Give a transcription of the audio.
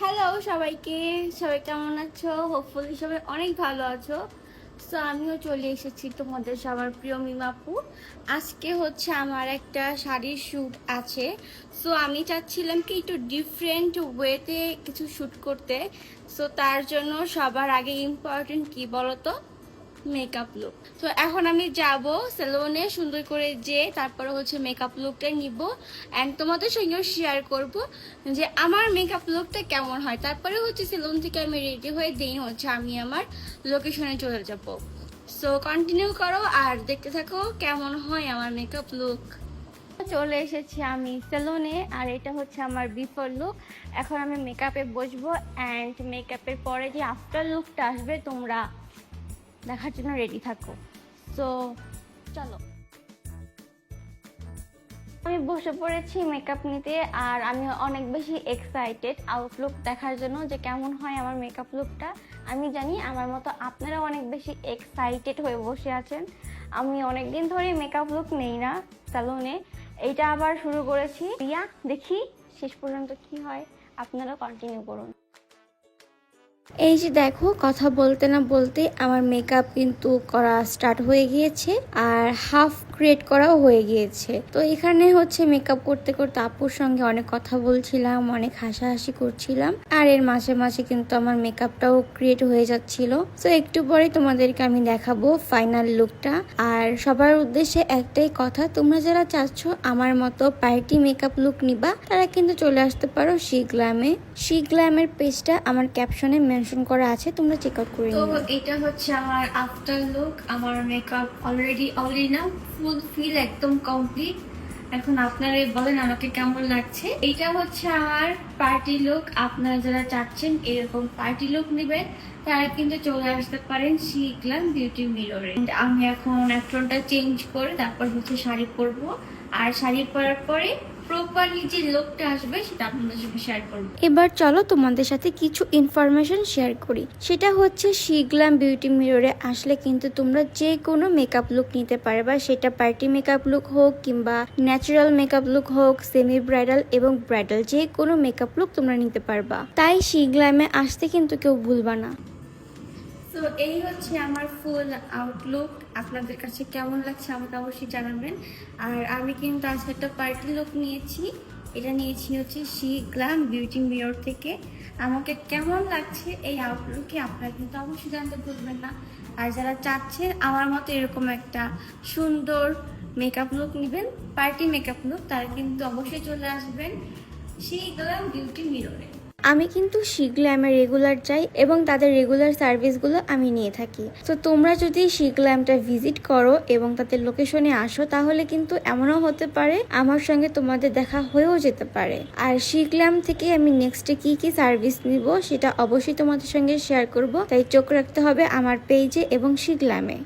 Hello সবাইকে, সবাই কেমন আছো? হোপফুলি সবাই অনেক ভালো আছো। সো আমিও চলে এসেছি তোমাদের সবার প্রিয় মিমাপু। আজকে হচ্ছে আমার একটা শাড়ির শ্যুট আছে। সো আমি চাচ্ছিলাম কি একটু ডিফারেন্ট ওয়েতে কিছু শ্যুট করতে। সো তার জন্য সবার আগে ইম্পর্টেন্ট কি বলো তো? Makeup look. তো এখন আমি যাব সেলুনে সুন্দর করে তারপরে হচ্ছে মেকআপ লুকটা নিব অ্যান্ড তোমাদের সঙ্গেও শেয়ার করব যে আমার মেকআপ লুকটা কেমন হয়। তারপরে হচ্ছে সেলুন থেকে আমি রেডি হয়ে দেই হচ্ছে আমি আমার লোকেশনে চলে যাব। সো কন্টিনিউ করো আর দেখতে থাকো কেমন হয় আমার মেকআপ লুক। চলে এসেছি আমি সেলুনে আর এটা হচ্ছে আমার বিফোর লুক। এখন আমি মেকআপে বসবো অ্যান্ড মেকআপের পরে যে আফটার লুকটা আসবে তোমরা দেখার জন্য রেডি থাকো। সো চলো, আমি বসে পড়েছি মেকআপ নিতে আর আমি অনেক বেশি এক্সাইটেড আউটলুক দেখার জন্য যে কেমন হয় আমার মেকআপ লুকটা। আমি জানি আমার মতো আপনারা অনেক বেশি এক্সাইটেড হয়ে বসে আছেন। আমি অনেকদিন ধরে মেকআপ লুক নেই না স্যালুনে, এইটা আবার শুরু করেছি। রিয়া, দেখি শেষ পর্যন্ত কি হয়, আপনারা কন্টিনিউ করুন। এই যে দেখো, কথা বলতে না বলতে আমার মেকআপ কিন্তু করা স্টার্ট হয়ে গিয়েছে আর হাফ ক্রিয়েট করাও হয়ে গিয়েছে। তো এখানে হচ্ছে মেকআপ করতে করতে আপুর সঙ্গে অনেক কথা বলছিলাম, অনেক হাসাহাসি করছিলাম আর এর মাঝে মাঝে কিন্তু আমার মেকআপটাও ক্রিয়েট হয়ে যাচ্ছিল। তো একটু পরে তোমাদেরকে আমি দেখাবো ফাইনাল লুকটা। আর সবার উদ্দেশ্যে একটাই কথা, তোমরা যারা চাচ্ছ আমার মতো পার্টি মেকআপ লুক নিবা তারা কিন্তু চলে আসতে পারো শি গ্ল্যামে। শি গ্ল্যামের পেজটা আমার ক্যাপশনে মেনশন করা আছে, তোমরা চেক আউট করে নিও। তো এটা হচ্ছে আমার আফটার লুক। আমার মেকআপ অলরেডি না ফুল ফিল একদম কমপ্লিট। এখন আপনারাই বলেন আমাকে কেমন লাগছে। এটা হচ্ছে আমার পার্টি লুক। আপনারা যারা চাচ্ছেন এরকম পার্টি লুক নেবেন তারা কিন্তু চলে আসতে পারেন শি গ্ল্যাম বিউটি মিররে। আমি এখন অ্যাপ্রনটা চেঞ্জ করে তারপর হচ্ছে শাড়ি পরবো আর শাড়ি পরার পরে প্রপারলি যে লুকটা আসবে সেটা আপনাদের সাথে শেয়ার করব। এবার চলো তোমাদের সাথে কিছু ইনফরমেশন শেয়ার করি। সেটা হচ্ছে শি গ্ল্যাম বিউটি মিররে আসলে কিন্তু তোমরা যে কোনো মেকআপ লুক নিতে পারবা, সেটা পার্টি মেকআপ লুক হোক কিংবা ন্যাচারাল মেকআপ লুক হোক, সেমি ব্রাইডাল এবং ব্রাইডাল, যে কোনো মেকআপ লুক তোমরা নিতে পারবা। তাই শি গ্ল্যামে আসতে কিন্তু কেউ ভুলবা না। তো এই হচ্ছে আমার ফুল আউটলুক। আপনাদের কাছে কেমন লাগছে আমাকে অবশ্যই জানাবেন। আর আমি কিন্তু আজকে একটা পার্টি লুক নিয়েছি, এটা নিয়েছি হচ্ছে শি গ্ল্যাম বিউটি মিরর থেকে। আমাকে কেমন লাগছে এই আউটলুকে আপনারা কিন্তু অবশ্যই জানতে ভুলবেন না। আর যারা চাচ্ছেন আমার মতো এরকম একটা সুন্দর মেকআপ লুক নেবেন, পার্টি মেকআপ লুক, তারা কিন্তু অবশ্যই চলে আসবেন শি গ্ল্যাম বিউটি মিররে। আমি কিন্তু শি গ্ল্যামে রেগুলার যাই এবং তাদের রেগুলার সার্ভিসগুলো আমি নিয়ে থাকি। তো তোমরা যদি শি গ্ল্যামটা ভিজিট করো এবং তাদের লোকেশনে আসো তাহলে কিন্তু এমনও হতে পারে আমার সঙ্গে তোমাদের দেখা হয়েও যেতে পারে। আর শি গ্ল্যাম থেকে আমি নেক্সটে কি কি সার্ভিস নিব সেটা অবশ্যই তোমাদের সঙ্গে শেয়ার করব, তাই চোখ রাখতে হবে আমার পেজে এবং শি গ্ল্যামে।